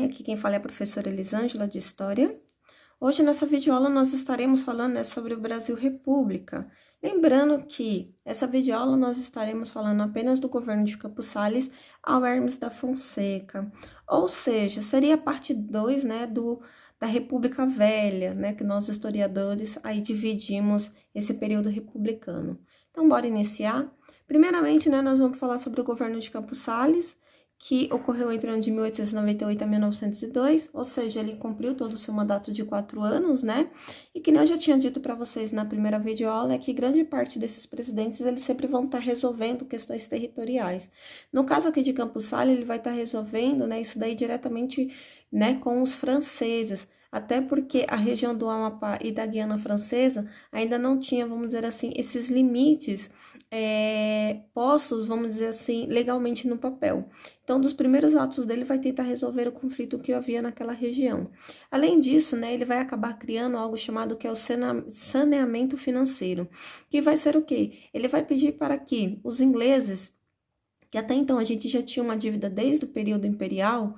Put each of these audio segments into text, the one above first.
aqui quem fala é a professora Elisângela de História. Hoje nessa videoaula nós estaremos falando, sobre o Brasil República. Lembrando que essa videoaula nós estaremos falando apenas do governo de Campos Sales ao Hermes da Fonseca. Ou seja, seria a parte 2, da República Velha, que nós historiadores aí dividimos esse período republicano. Então, bora iniciar. Primeiramente, nós vamos falar sobre o governo de Campos Sales, que ocorreu entre o ano de 1898 a 1902, ou seja, ele cumpriu todo o seu mandato de 4 anos, E que nem eu já tinha dito para vocês na primeira videoaula, é que grande parte desses presidentes, eles sempre vão estar resolvendo questões territoriais. No caso aqui de Campos Sales, ele vai estar resolvendo, isso daí diretamente, com os franceses, até porque a região do Amapá e da Guiana Francesa ainda não tinha, vamos dizer assim, esses limites postos, vamos dizer assim, legalmente no papel. Então, dos primeiros atos dele, vai tentar resolver o conflito que havia naquela região. Além disso, ele vai acabar criando algo chamado que é o saneamento financeiro, que vai ser o quê? Ele vai pedir para que os ingleses, que até então a gente já tinha uma dívida desde o período imperial,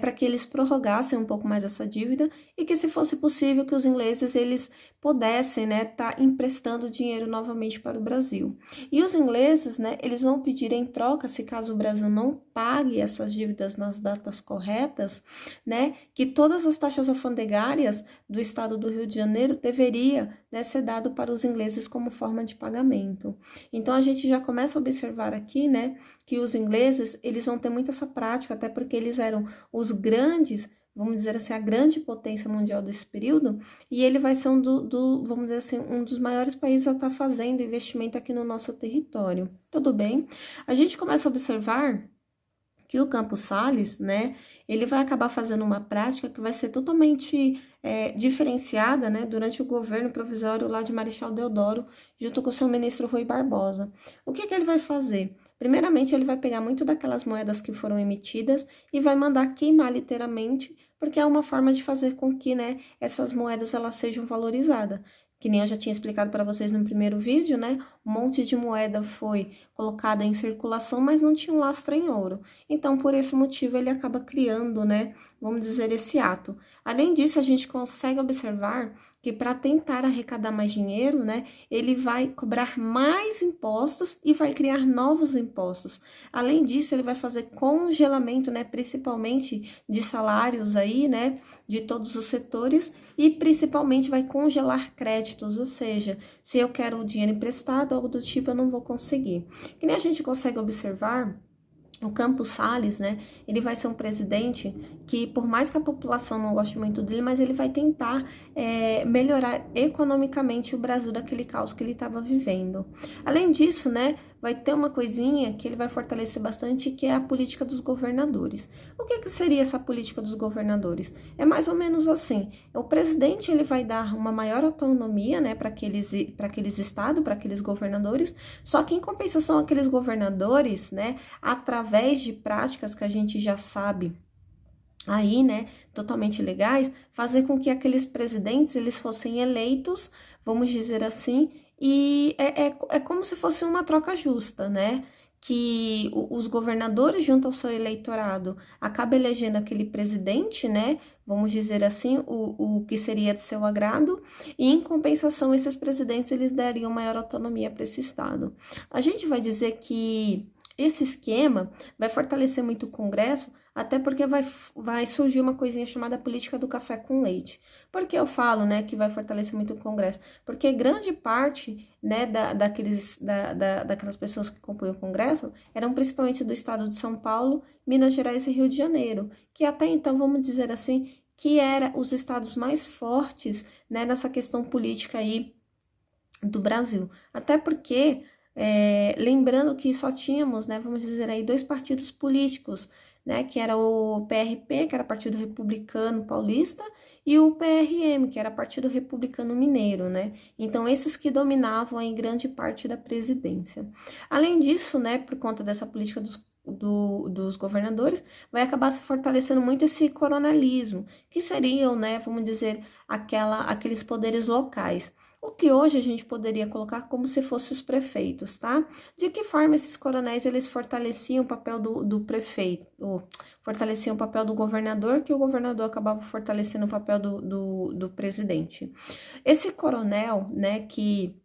para que eles prorrogassem um pouco mais essa dívida e que, se fosse possível, que os ingleses eles pudessem, tá emprestando dinheiro novamente para o Brasil. E os ingleses, eles vão pedir em troca, se caso o Brasil não pague essas dívidas nas datas corretas, que todas as taxas alfandegárias do estado do Rio de Janeiro deveria, ser dado para os ingleses como forma de pagamento. Então, a gente já começa a observar aqui, que os ingleses, eles vão ter muito essa prática, até porque eles eram os grandes, vamos dizer assim, a grande potência mundial desse período, e ele vai ser vamos dizer assim, um dos maiores países a estar fazendo investimento aqui no nosso território. Tudo bem? A gente começa a observar que o Campos Sales, ele vai acabar fazendo uma prática que vai ser totalmente diferenciada, durante o governo provisório lá de Marechal Deodoro, junto com o seu ministro Rui Barbosa. O que ele vai fazer? Primeiramente, ele vai pegar muito daquelas moedas que foram emitidas e vai mandar queimar literalmente, porque é uma forma de fazer com que, essas moedas elas sejam valorizadas. Que nem eu já tinha explicado para vocês no primeiro vídeo, um monte de moeda foi colocada em circulação, mas não tinha um lastro em ouro. Então, por esse motivo, ele acaba criando, vamos dizer, esse ato. Além disso, a gente consegue observar que para tentar arrecadar mais dinheiro, ele vai cobrar mais impostos e vai criar novos impostos. Além disso, ele vai fazer congelamento, principalmente de salários aí, de todos os setores, e principalmente vai congelar créditos, ou seja, se eu quero o dinheiro emprestado, algo do tipo, eu não vou conseguir. Que nem a gente consegue observar, o Campos Sales, ele vai ser um presidente que, por mais que a população não goste muito dele, mas ele vai tentar melhorar economicamente o Brasil daquele caos que ele estava vivendo. Além disso, vai ter uma coisinha que ele vai fortalecer bastante, que é a política dos governadores. O que seria essa política dos governadores? É mais ou menos assim, o presidente ele vai dar uma maior autonomia, para aqueles estados, para aqueles governadores, só que em compensação aqueles governadores, através de práticas que a gente já sabe aí, totalmente legais, fazer com que aqueles presidentes eles fossem eleitos, vamos dizer assim, e é como se fosse uma troca justa, que os governadores, junto ao seu eleitorado, acabam elegendo aquele presidente, vamos dizer assim, o que seria de seu agrado, e em compensação, esses presidentes, eles dariam maior autonomia para esse estado. A gente vai dizer que esse esquema vai fortalecer muito o Congresso, até porque vai surgir uma coisinha chamada política do café com leite. Por que eu falo, que vai fortalecer muito o Congresso? Porque grande parte, daquelas pessoas que compõem o Congresso eram principalmente do estado de São Paulo, Minas Gerais e Rio de Janeiro, que até então, vamos dizer assim, que eram os estados mais fortes, nessa questão política aí do Brasil. Até porque, lembrando que só tínhamos, vamos dizer aí, 2 partidos políticos, que era o PRP, que era Partido Republicano Paulista, e o PRM, que era Partido Republicano Mineiro, Então, esses que dominavam aí grande parte da presidência. Além disso, por conta dessa política dos governadores, vai acabar se fortalecendo muito esse coronelismo, que seriam, vamos dizer, aqueles poderes locais. o que hoje a gente poderia colocar como se fossem os prefeitos, tá? De que forma esses coronéis, eles fortaleciam o papel do prefeito, ou fortaleciam o papel do governador, que o governador acabava fortalecendo o papel do presidente. Esse coronel, né, que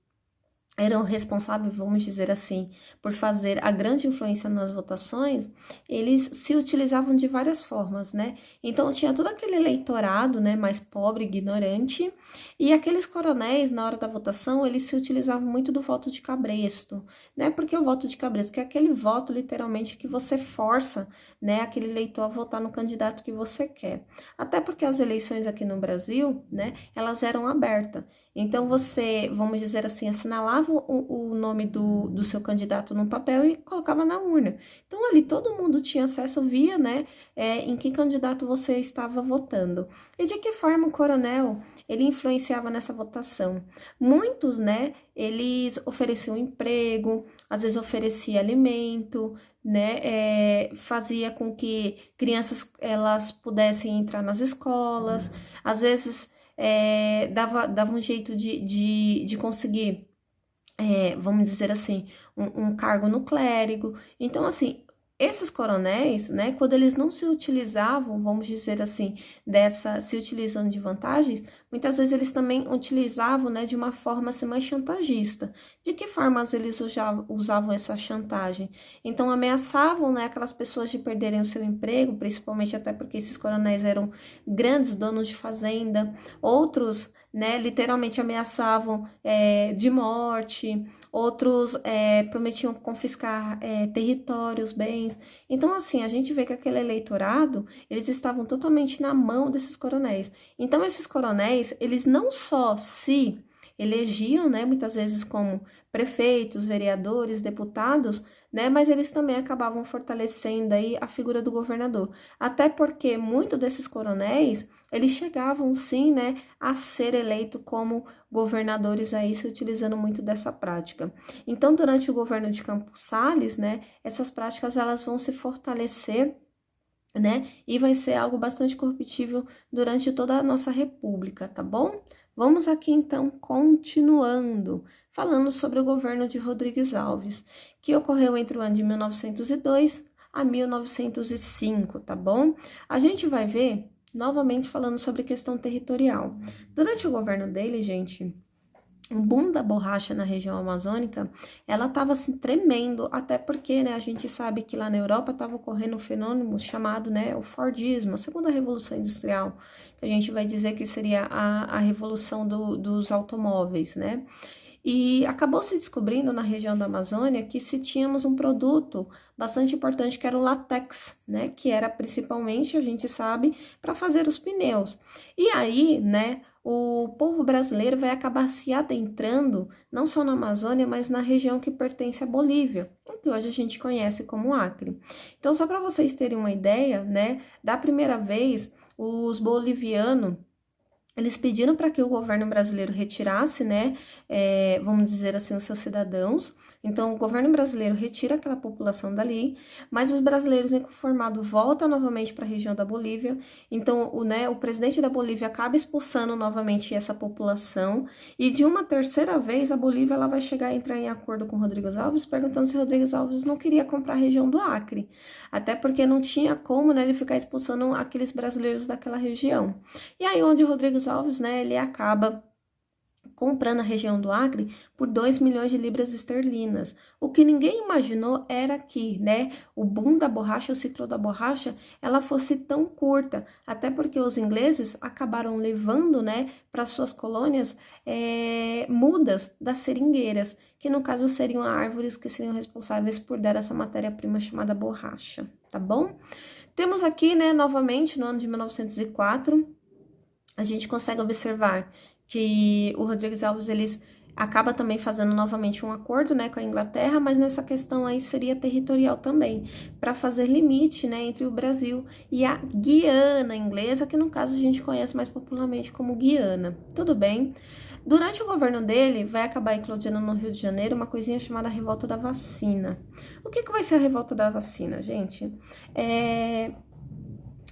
eram responsáveis, vamos dizer assim, por fazer a grande influência nas votações, eles se utilizavam de várias formas, né? Então, tinha todo aquele eleitorado, né, mais pobre, ignorante, e aqueles coronéis, na hora da votação, eles se utilizavam muito do voto de cabresto, né? Porque o voto de cabresto, que é aquele voto, literalmente, que você força, né, aquele eleitor a votar no candidato que você quer. Até porque as eleições aqui no Brasil, né, elas eram abertas. Então, você, vamos dizer assim, assinalava o nome do seu candidato no papel e colocava na urna. Então, ali todo mundo tinha acesso, via, né, em que candidato você estava votando. E de que forma o coronel, ele influenciava nessa votação? Muitos, né, eles ofereciam emprego, às vezes oferecia alimento, né, fazia com que crianças, elas pudessem entrar nas escolas, às vezes dava um jeito de conseguir, vamos dizer assim, um cargo no clérigo. Então, assim, esses coronéis, né, quando eles não se utilizavam, vamos dizer assim, se utilizando de vantagens, muitas vezes eles também utilizavam, né, de uma forma assim, mais chantagista. De que formas eles usavam essa chantagem? Então, ameaçavam, né, aquelas pessoas de perderem o seu emprego, principalmente até porque esses coronéis eram grandes donos de fazenda, outros, né, literalmente ameaçavam de morte, outros prometiam confiscar territórios, bens. Então, assim, a gente vê que aquele eleitorado, eles estavam totalmente na mão desses coronéis. Então, esses coronéis, eles não só se elegiam, né, muitas vezes como prefeitos, vereadores, deputados, né, mas eles também acabavam fortalecendo aí a figura do governador. Até porque muito desses coronéis, eles chegavam sim, né, a ser eleito como governadores aí, se utilizando muito dessa prática. Então, durante o governo de Campos Salles, né, essas práticas elas vão se fortalecer, né, e vai ser algo bastante corruptível durante toda a nossa república, tá bom? Vamos aqui então continuando, falando sobre o governo de Rodrigues Alves, que ocorreu entre o ano de 1902 a 1905, tá bom? A gente vai ver novamente falando sobre questão territorial. Durante o governo dele, gente, o boom da borracha na região amazônica, ela estava assim tremendo, até porque, né, a gente sabe que lá na Europa estava ocorrendo um fenômeno chamado, né, o Fordismo, a segunda revolução industrial, que a gente vai dizer que seria a revolução dos automóveis, né? E acabou se descobrindo na região da Amazônia que se tínhamos um produto bastante importante que era o látex, né? Que era principalmente, a gente sabe, para fazer os pneus. E aí, né? O povo brasileiro vai acabar se adentrando não só na Amazônia, mas na região que pertence à Bolívia, que hoje a gente conhece como Acre. Então, só para vocês terem uma ideia, né? Da primeira vez, os bolivianos eles pediram para que o governo brasileiro retirasse, né, vamos dizer assim, os seus cidadãos. Então, o governo brasileiro retira aquela população dali, mas os brasileiros inconformados voltam novamente para a região da Bolívia. Então, o presidente da Bolívia acaba expulsando novamente essa população. E de uma terceira vez, a Bolívia ela vai chegar a entrar em acordo com Rodrigues Alves, perguntando se Rodrigues Alves não queria comprar a região do Acre. Até porque não tinha como, né, ele ficar expulsando aqueles brasileiros daquela região. E aí, onde Rodrigues Alves, né, ele acaba comprando a região do Acre por 2 milhões de libras esterlinas. O que ninguém imaginou era que, né, o boom da borracha, o ciclo da borracha, ela fosse tão curta, até porque os ingleses acabaram levando, né, para suas colônias mudas das seringueiras, que no caso seriam árvores que seriam responsáveis por dar essa matéria-prima chamada borracha, tá bom? Temos aqui, né, novamente, no ano de 1904, a gente consegue observar que o Rodrigues Alves, eles acaba também fazendo novamente um acordo, né, com a Inglaterra, mas nessa questão aí seria territorial também, para fazer limite, né, entre o Brasil e a Guiana inglesa, que no caso a gente conhece mais popularmente como Guiana. Tudo bem? Durante o governo dele, vai acabar eclodindo no Rio de Janeiro uma coisinha chamada Revolta da Vacina. O que vai ser a Revolta da Vacina, gente?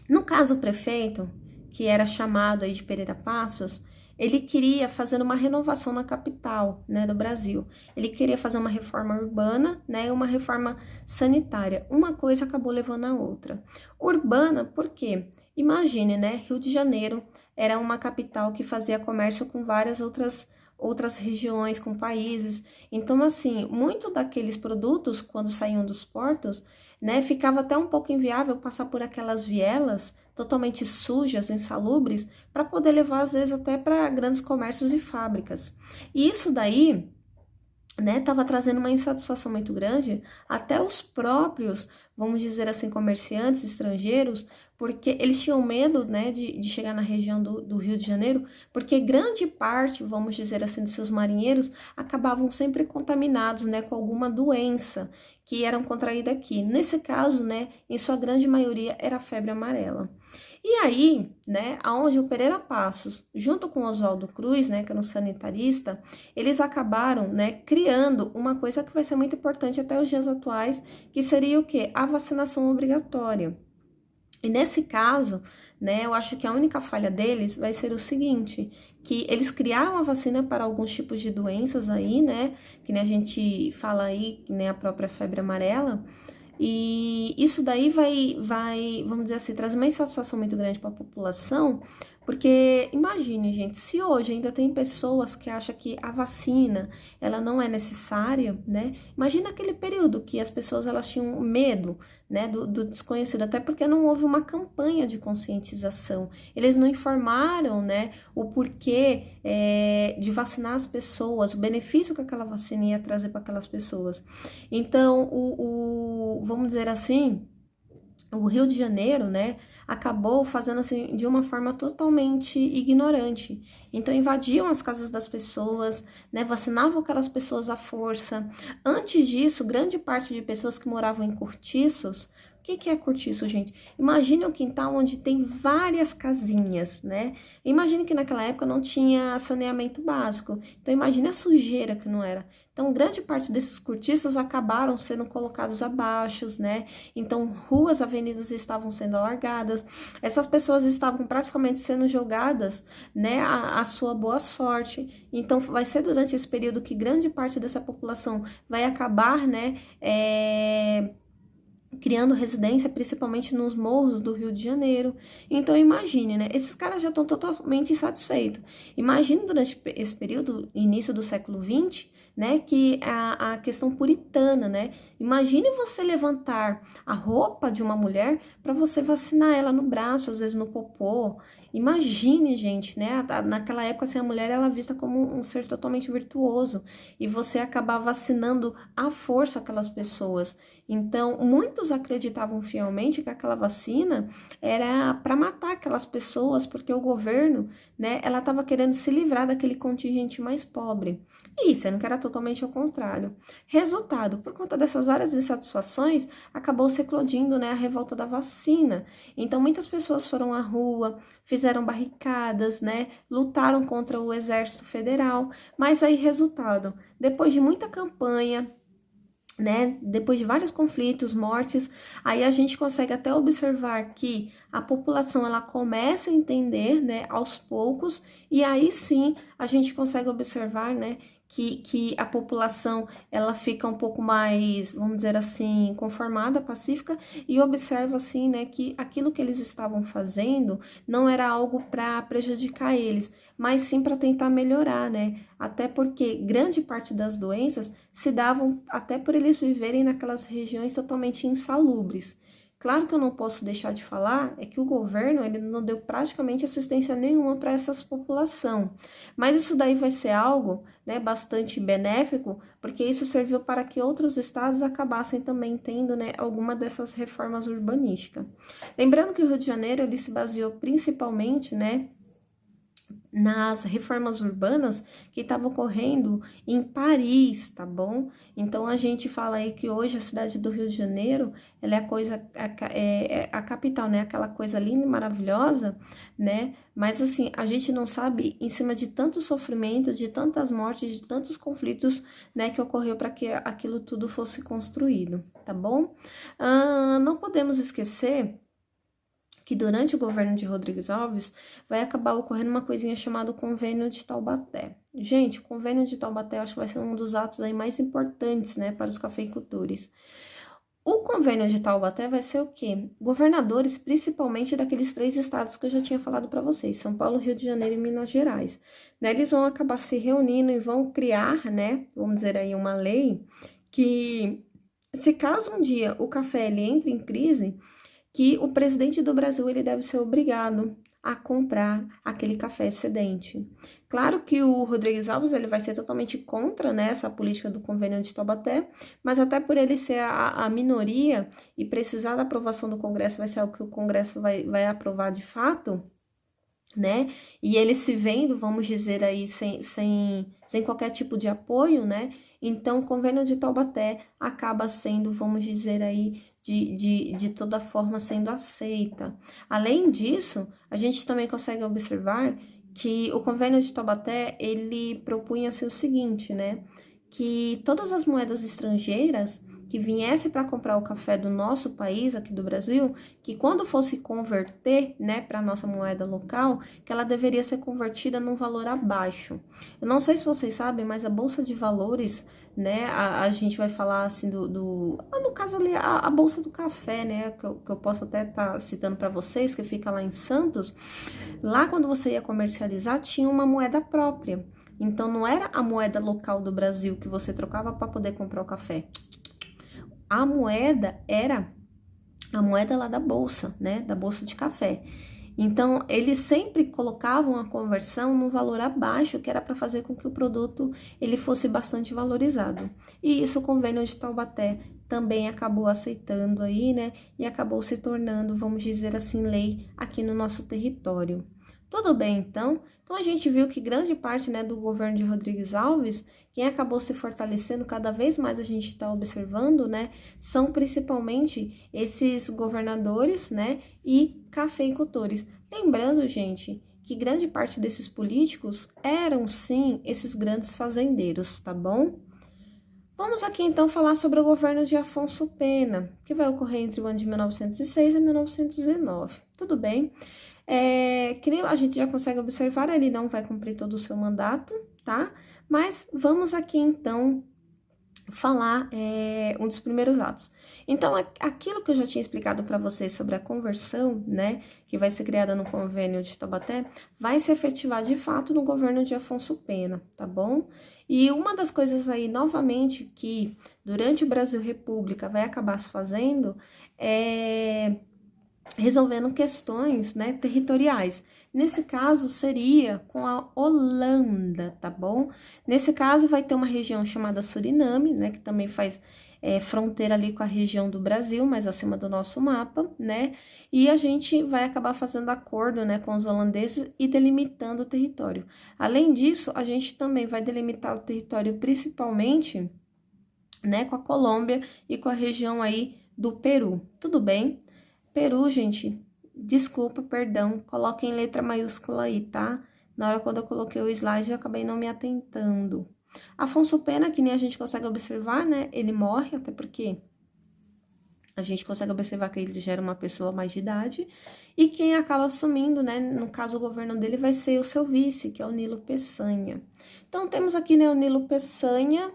No caso, o prefeito, que era chamado aí de Pereira Passos, ele queria fazer uma renovação na capital, né, do Brasil. Ele queria fazer uma reforma urbana, né, e uma reforma sanitária. Uma coisa acabou levando a outra. Urbana, por quê? Imagine, né, Rio de Janeiro era uma capital que fazia comércio com várias outras regiões, com países. Então, assim, muito daqueles produtos, quando saíam dos portos, né, ficava até um pouco inviável passar por aquelas vielas totalmente sujas, insalubres, para poder levar, às vezes, até para grandes comércios e fábricas. E isso daí, né, estava trazendo uma insatisfação muito grande até os próprios, vamos dizer assim, comerciantes estrangeiros, porque eles tinham medo, né, de chegar na região do Rio de Janeiro, porque grande parte, vamos dizer assim, dos seus marinheiros acabavam sempre contaminados, né, com alguma doença que eram contraídas aqui. Nesse caso, né, em sua grande maioria era a febre amarela. E aí, né, aonde o Pereira Passos, junto com Oswaldo Cruz, né, que era um sanitarista, eles acabaram, né, criando uma coisa que vai ser muito importante até os dias atuais, que seria o quê? A vacinação obrigatória. E nesse caso, né, eu acho que a única falha deles vai ser o seguinte, que eles criaram a vacina para alguns tipos de doenças aí, né, que nem a gente fala aí, que nem a própria febre amarela, e isso daí vai, vamos dizer assim, trazer uma insatisfação muito grande para a população, porque imagine, gente, se hoje ainda tem pessoas que acham que a vacina, ela não é necessária, né? Imagina aquele período que as pessoas, elas tinham medo, né, do desconhecido, até porque não houve uma campanha de conscientização. Eles não informaram, né, o porquê de vacinar as pessoas, o benefício que aquela vacina ia trazer para aquelas pessoas. Então, vamos dizer assim, o Rio de Janeiro, né, acabou fazendo assim de uma forma totalmente ignorante. Então invadiam as casas das pessoas, né, vacinavam aquelas pessoas à força. Antes disso, grande parte de pessoas que moravam em cortiços. O que é cortiço, gente? Imagine um quintal onde tem várias casinhas, né? Imagine que naquela época não tinha saneamento básico. Então imagine a sujeira que não era. Então grande parte desses cortiços acabaram sendo colocados abaixo, né? Então ruas, avenidas estavam sendo alargadas. Essas pessoas estavam praticamente sendo jogadas, né, a sua boa sorte. Então vai ser durante esse período que grande parte dessa população vai acabar, né, criando residência, principalmente nos morros do Rio de Janeiro. Então, imagine, né? Esses caras já estão totalmente insatisfeitos. Imagine durante esse período, início do século XX, né, que a questão puritana, né? Imagine você levantar a roupa de uma mulher para você vacinar ela no braço, às vezes no popô. Imagine, gente, né? Naquela época, assim, a mulher era vista como um ser totalmente virtuoso e você acabar vacinando à força aquelas pessoas. Então, muitos acreditavam fielmente que aquela vacina era para matar aquelas pessoas, porque o governo, né, ela estava querendo se livrar daquele contingente mais pobre. E sendo que era totalmente ao contrário. Resultado, por conta dessas várias insatisfações, acabou se eclodindo, né, a revolta da vacina. Então, muitas pessoas foram à rua, fizeram barricadas, né, lutaram contra o Exército Federal, mas aí, resultado, depois de muita campanha, né, depois de vários conflitos, mortes, aí a gente consegue até observar que a população ela começa a entender, né, aos poucos, e aí sim a gente consegue observar, né, que a população ela fica um pouco mais, vamos dizer assim, conformada, pacífica, e observa assim, né, que aquilo que eles estavam fazendo não era algo para prejudicar eles, mas sim para tentar melhorar, né? Até porque grande parte das doenças se davam até por eles viverem naquelas regiões totalmente insalubres. Claro que eu não posso deixar de falar é que o governo ele não deu praticamente assistência nenhuma para essa população, mas isso daí vai ser algo, né, bastante benéfico, porque isso serviu para que outros estados acabassem também tendo, né, alguma dessas reformas urbanísticas. Lembrando que o Rio de Janeiro ele se baseou principalmente, né, nas reformas urbanas que estavam ocorrendo em Paris, tá bom? Então a gente fala aí que hoje a cidade do Rio de Janeiro, ela é a coisa, é a capital, né? Aquela coisa linda e maravilhosa, né? Mas assim, a gente não sabe em cima de tanto sofrimento, de tantas mortes, de tantos conflitos, né, que ocorreu para que aquilo tudo fosse construído, tá bom? Não podemos esquecer que durante o governo de Rodrigues Alves vai acabar ocorrendo uma coisinha chamada Convênio de Taubaté. Gente, o Convênio de Taubaté eu acho que vai ser um dos atos aí mais importantes, né, para os cafeicultores. O Convênio de Taubaté vai ser o quê? Governadores, principalmente daqueles 3 estados que eu já tinha falado para vocês, São Paulo, Rio de Janeiro e Minas Gerais. Né, eles vão acabar se reunindo e vão criar, né, vamos dizer aí, uma lei que, se caso um dia o café ele entre em crise, que o presidente do Brasil ele deve ser obrigado a comprar aquele café excedente. Claro que o Rodrigues Alves ele vai ser totalmente contra, né, essa política do Convênio de Taubaté, mas até por ele ser a minoria e precisar da aprovação do Congresso, vai ser algo que o Congresso vai aprovar de fato, né? E ele se vendo, vamos dizer aí, sem qualquer tipo de apoio, né? Então, o Convênio de Taubaté acaba sendo, vamos dizer aí, de toda forma sendo aceita. Além disso, a gente também consegue observar que o Convênio de Taubaté, ele propunha-se o seguinte, né? Que todas as moedas estrangeiras que viesse para comprar o café do nosso país, aqui do Brasil, que quando fosse converter, né, para a nossa moeda local, que ela deveria ser convertida num valor abaixo. Eu não sei se vocês sabem, mas a Bolsa de Valores, né, a gente vai falar assim no caso ali, a Bolsa do Café, né, que eu posso até estar citando para vocês, que fica lá em Santos, lá quando você ia comercializar, tinha uma moeda própria. Então, não era a moeda local do Brasil que você trocava para poder comprar o café. A moeda era a moeda lá da bolsa, né? Da bolsa de café. Então, eles sempre colocavam a conversão num valor abaixo, que era para fazer com que o produto ele fosse bastante valorizado. E isso o Convênio de Taubaté também acabou aceitando aí, né? E acabou se tornando, vamos dizer assim, lei aqui no nosso território. Tudo bem, então? Então, a gente viu que grande parte, né, do governo de Rodrigues Alves, quem acabou se fortalecendo, cada vez mais a gente está observando, né, são principalmente esses governadores, né, e cafeicultores. Lembrando, gente, que grande parte desses políticos eram, sim, esses grandes fazendeiros, tá bom? Vamos aqui, então, falar sobre o governo de Afonso Pena, que vai ocorrer entre o ano de 1906 a 1909. Tudo bem? Que nem a gente já consegue observar, ele não vai cumprir todo o seu mandato, tá? Mas vamos aqui, então, falar um dos primeiros atos. Então, aquilo que eu já tinha explicado para vocês sobre a conversão, né, que vai ser criada no Convênio de Taubaté, vai se efetivar de fato no governo de Afonso Pena, tá bom? E uma das coisas aí, novamente, que durante o Brasil República vai acabar se fazendo é resolvendo questões, né, territoriais. Nesse caso, seria com a Holanda, tá bom? Nesse caso, vai ter uma região chamada Suriname, né, que também faz fronteira ali com a região do Brasil, mais acima do nosso mapa, né? E a gente vai acabar fazendo acordo, né, com os holandeses e delimitando o território. Além disso, a gente também vai delimitar o território principalmente, né, com a Colômbia e com a região aí do Peru. Tudo bem? Peru, gente, desculpa, perdão, coloque em letra maiúscula aí, tá? Na hora quando eu coloquei o slide, eu acabei não me atentando. Afonso Pena, que nem a gente consegue observar, né? Ele morre, até porque a gente consegue observar que ele já era uma pessoa mais de idade. E quem acaba assumindo, né? No caso, o governo dele vai ser o seu vice, que é o Nilo Peçanha. Então, temos aqui, né, o Nilo Peçanha.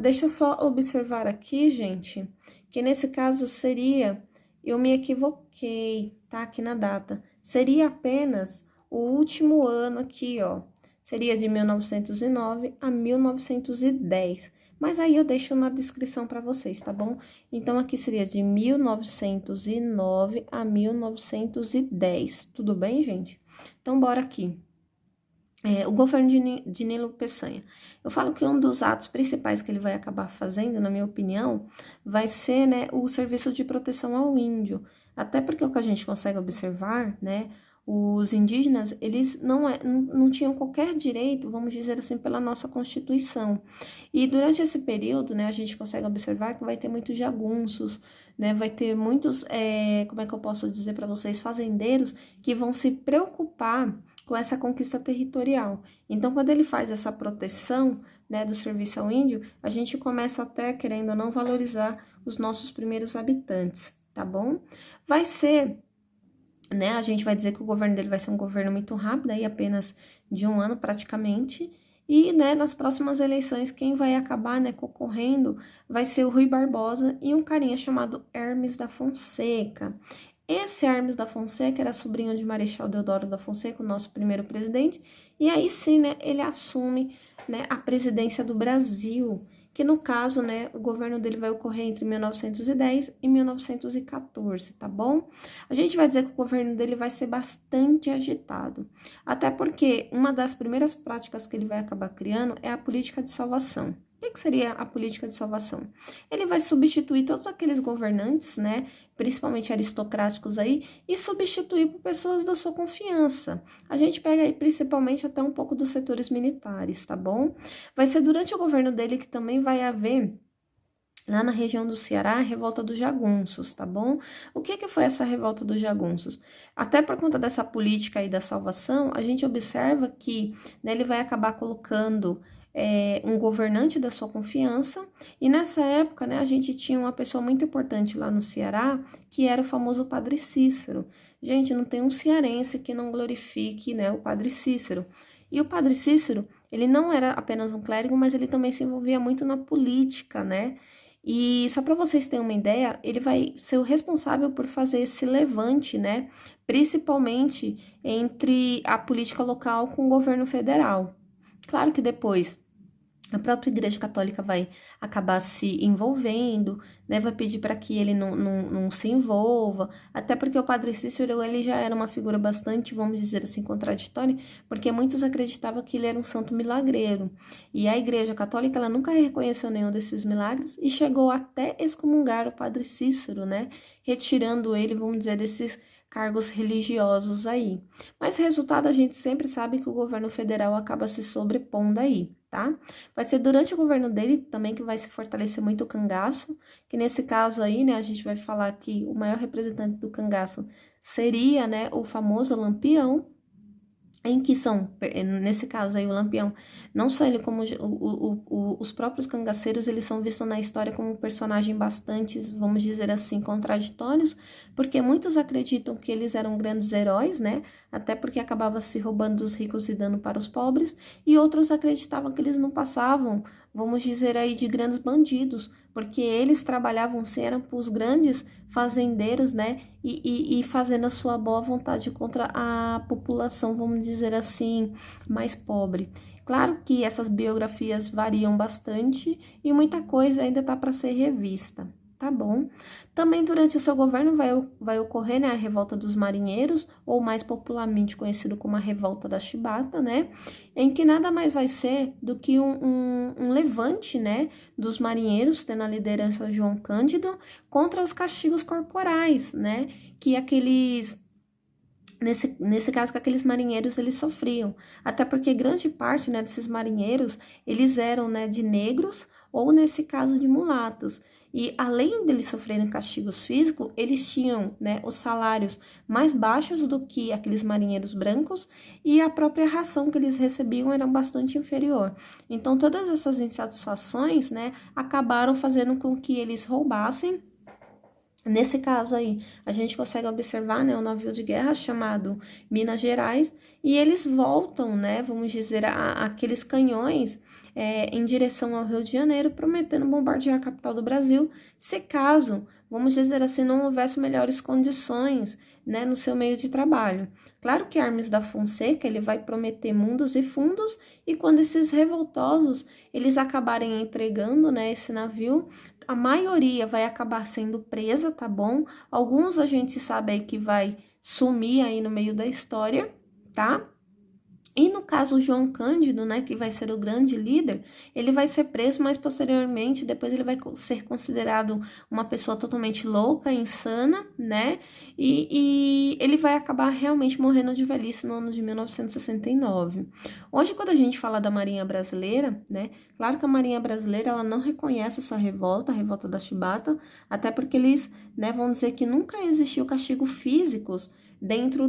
Deixa eu só observar aqui, gente, que nesse caso seria... Eu me equivoquei, tá? Aqui na data. Seria apenas o último ano aqui, ó. Seria de 1909 a 1910. Mas aí eu deixo na descrição para vocês, tá bom? Então, aqui seria de 1909 a 1910. Tudo bem, gente? Então, bora aqui. O governo de Nilo Peçanha. Eu falo que um dos atos principais que ele vai acabar fazendo, na minha opinião, vai ser, né, o serviço de proteção ao índio. Até porque o que a gente consegue observar, né, os indígenas, eles não tinham qualquer direito, vamos dizer assim, pela nossa Constituição. E durante esse período, né, a gente consegue observar que vai ter muitos jagunços, né, vai ter muitos, como é que eu posso dizer para vocês, fazendeiros que vão se preocupar com essa conquista territorial. Então, quando ele faz essa proteção, né, do serviço ao índio, a gente começa até, querendo ou não, valorizar os nossos primeiros habitantes, tá bom? Vai ser né? A gente vai dizer que o governo dele vai ser um governo muito rápido, aí apenas de 1 ano praticamente. E, né, nas próximas eleições, quem vai acabar, né, concorrendo vai ser o Rui Barbosa e um carinha chamado Hermes da Fonseca. Esse Hermes da Fonseca era sobrinho de Marechal Deodoro da Fonseca, o nosso primeiro presidente, e aí sim, né, ele assume, né, a presidência do Brasil, que no caso, né, o governo dele vai ocorrer entre 1910 e 1914, tá bom? A gente vai dizer que o governo dele vai ser bastante agitado, até porque uma das primeiras práticas que ele vai acabar criando é a política de salvação. O que seria a política de salvação? Ele vai substituir todos aqueles governantes, né, principalmente aristocráticos aí, e substituir por pessoas da sua confiança. A gente pega aí principalmente até um pouco dos setores militares, tá bom? Vai ser durante o governo dele que também vai haver lá na região do Ceará, a revolta dos jagunços, tá bom? O que foi essa revolta dos jagunços? Até por conta dessa política aí da salvação, a gente observa que, né, ele vai acabar colocando um governante da sua confiança, e nessa época, né, a gente tinha uma pessoa muito importante lá no Ceará, que era o famoso Padre Cícero. Gente, não tem um cearense que não glorifique, né, o Padre Cícero. E o Padre Cícero, ele não era apenas um clérigo, mas ele também se envolvia muito na política, né? E só para vocês terem uma ideia, ele vai ser o responsável por fazer esse levante, né? Principalmente entre a política local com o governo federal. Claro que depois a própria Igreja Católica vai acabar se envolvendo, né? Vai pedir para que ele não se envolva, até porque o Padre Cícero, ele já era uma figura bastante, vamos dizer assim, contraditória, porque muitos acreditavam que ele era um santo milagreiro, e a Igreja Católica, ela nunca reconheceu nenhum desses milagres, e chegou até excomungar o Padre Cícero, né? Retirando ele, vamos dizer, desses cargos religiosos aí. Mas resultado, a gente sempre sabe que o governo federal acaba se sobrepondo aí, tá? Vai ser durante o governo dele também que vai se fortalecer muito o cangaço, que nesse caso aí, né, a gente vai falar que o maior representante do cangaço seria, né, o famoso Lampião, em que são, nesse caso aí, o Lampião, não só ele como os próprios cangaceiros, eles são vistos na história como um personagem bastante, vamos dizer assim, contraditórios, porque muitos acreditam que eles eram grandes heróis, né, até porque acabava se roubando dos ricos e dando para os pobres, e outros acreditavam que eles não passavam, vamos dizer aí, de grandes bandidos, porque eles trabalhavam sim, eram para os grandes fazendeiros, né, e fazendo a sua boa vontade contra a população, vamos dizer assim, mais pobre. Claro que essas biografias variam bastante e muita coisa ainda está para ser revista, tá bom? Também durante o seu governo vai ocorrer, né, a Revolta dos Marinheiros, ou mais popularmente conhecido como a Revolta da Chibata, né, em que nada mais vai ser do que um levante, né, dos marinheiros, tendo a liderança João Cândido, contra os castigos corporais, né, que aqueles... Nesse caso, que aqueles marinheiros, eles sofriam. Até porque grande parte, né, desses marinheiros, eles eram, né, de negros ou, nesse caso, de mulatos. E, além deles sofrerem castigos físicos, eles tinham, né, os salários mais baixos do que aqueles marinheiros brancos e a própria ração que eles recebiam era bastante inferior. Então, todas essas insatisfações, né, acabaram fazendo com que eles roubassem. Nesse caso aí, a gente consegue observar, né, um navio de guerra chamado Minas Gerais, e eles voltam, né, vamos dizer, aqueles canhões em direção ao Rio de Janeiro, prometendo bombardear a capital do Brasil, se caso, vamos dizer assim, não houvesse melhores condições, né, no seu meio de trabalho. Claro que Hermes da Fonseca, ele vai prometer mundos e fundos, e quando esses revoltosos, eles acabarem entregando, né, esse navio, a maioria vai acabar sendo presa, tá bom? Alguns a gente sabe aí que vai sumir aí no meio da história, tá? E no caso, o João Cândido, né, que vai ser o grande líder, ele vai ser preso, mas posteriormente, depois ele vai ser considerado uma pessoa totalmente louca, insana, né, e ele vai acabar realmente morrendo de velhice no ano de 1969. Hoje, quando a gente fala da Marinha Brasileira, né, claro que a Marinha Brasileira, ela não reconhece essa revolta, a revolta da Chibata, até porque eles, né, vão dizer que nunca existiu castigo físicos dentro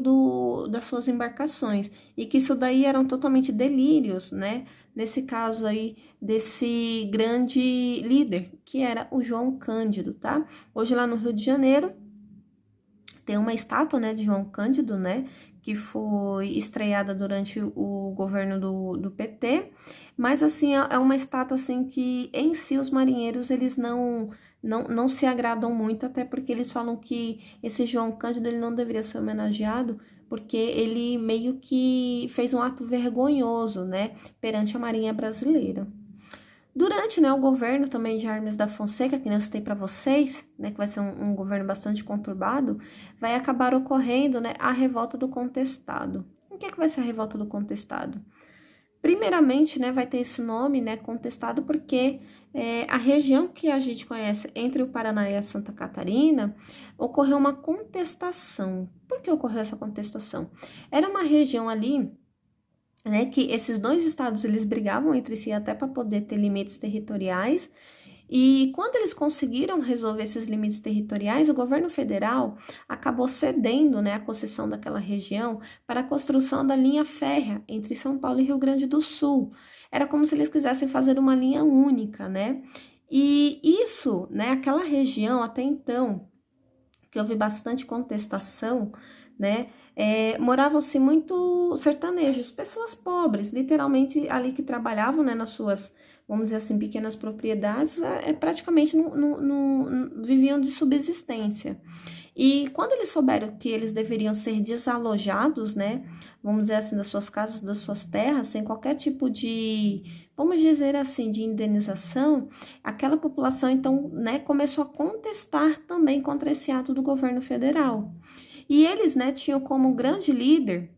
das suas embarcações, e que isso daí eram totalmente delírios, né? Nesse caso aí, desse grande líder, que era o João Cândido, tá? Hoje lá no Rio de Janeiro, Tem uma estátua, né, de João Cândido, né, que foi estreada durante o governo do PT, mas, assim, é uma estátua, assim, que em si os marinheiros, eles não se agradam muito, até porque eles falam que esse João Cândido, ele não deveria ser homenageado, porque ele meio que fez um ato vergonhoso, né, perante a Marinha Brasileira. Durante, né, o governo também de Hermes da Fonseca, que eu citei para vocês, né, que vai ser um governo bastante conturbado, vai acabar ocorrendo, né, a revolta do contestado. O que vai ser a revolta do contestado? Primeiramente, né, vai ter esse nome, né, contestado, porque a região que a gente conhece entre o Paraná e a Santa Catarina, ocorreu uma contestação. Por que ocorreu essa contestação? Era uma região ali, né, que esses dois estados, eles brigavam entre si até para poder ter limites territoriais, e quando eles conseguiram resolver esses limites territoriais, o governo federal acabou cedendo, né, a concessão daquela região para a construção da linha férrea entre São Paulo e Rio Grande do Sul. Era como se eles quisessem fazer uma linha única, né? E isso, né, aquela região até então, que houve bastante contestação, né, moravam-se muito sertanejos, pessoas pobres, literalmente ali que trabalhavam, né, nas suas, vamos dizer assim, pequenas propriedades, praticamente não viviam de subsistência. E quando eles souberam que eles deveriam ser desalojados, né, vamos dizer assim, das suas casas, das suas terras, sem qualquer tipo de, vamos dizer assim, de indenização, aquela população, então, né, começou a contestar também contra esse ato do governo federal. E eles, né, tinham como grande líder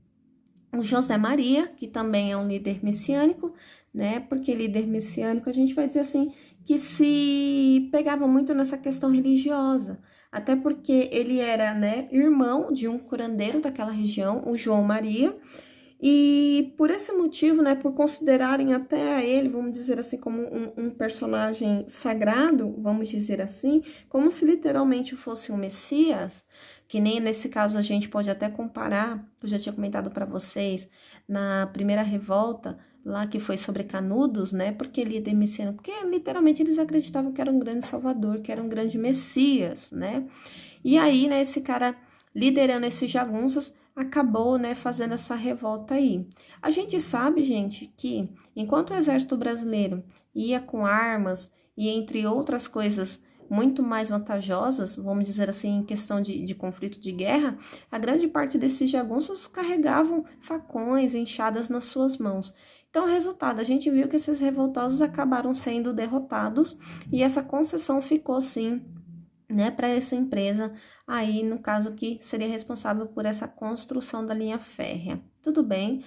o José Maria, que também é um líder messiânico, né, porque líder messiânico, a gente vai dizer assim, que se pegava muito nessa questão religiosa, até porque ele era, né, irmão de um curandeiro daquela região, o João Maria, e por esse motivo, né, por considerarem até a ele, vamos dizer assim, como um personagem sagrado, vamos dizer assim, como se literalmente fosse um Messias, que nem nesse caso a gente pode até comparar, eu já tinha comentado para vocês, na primeira revolta, lá que foi sobre Canudos, né, porque líder messiânico, porque literalmente eles acreditavam que era um grande salvador, que era um grande Messias, né, e aí, né, esse cara liderando esses jagunços, acabou, né, fazendo essa revolta aí. A gente sabe, gente, que enquanto o exército brasileiro ia com armas e entre outras coisas muito mais vantajosas, vamos dizer assim, em questão de conflito de guerra, a grande parte desses jagunços carregavam facões, enxadas nas suas mãos. Então, o resultado, a gente viu que esses revoltosos acabaram sendo derrotados e essa concessão ficou, sim, né, para essa empresa aí, no caso, que seria responsável por essa construção da linha férrea. Tudo bem.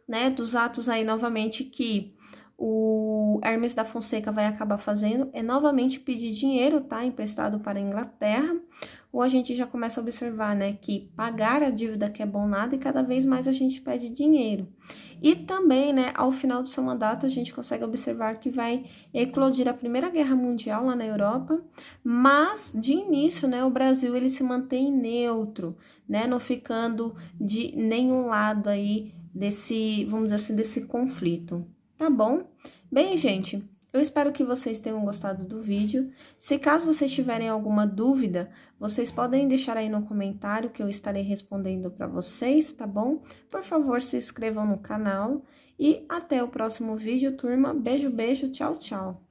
Né, dos atos aí, novamente, que o Hermes da Fonseca vai acabar fazendo é novamente pedir dinheiro, tá, emprestado para a Inglaterra, ou a gente já começa a observar, né, que pagar a dívida que é bom nada e cada vez mais a gente pede dinheiro. E também, né, ao final do seu mandato, a gente consegue observar que vai eclodir a Primeira Guerra Mundial lá na Europa, mas, de início, né, o Brasil, ele se mantém neutro, né, não ficando de nenhum lado aí desse, vamos dizer assim, desse conflito. Tá bom? Bem, gente, eu espero que vocês tenham gostado do vídeo. Se caso vocês tiverem alguma dúvida, vocês podem deixar aí no comentário que eu estarei respondendo para vocês, tá bom? Por favor, se inscrevam no canal e até o próximo vídeo, turma. Beijo, beijo, tchau, tchau.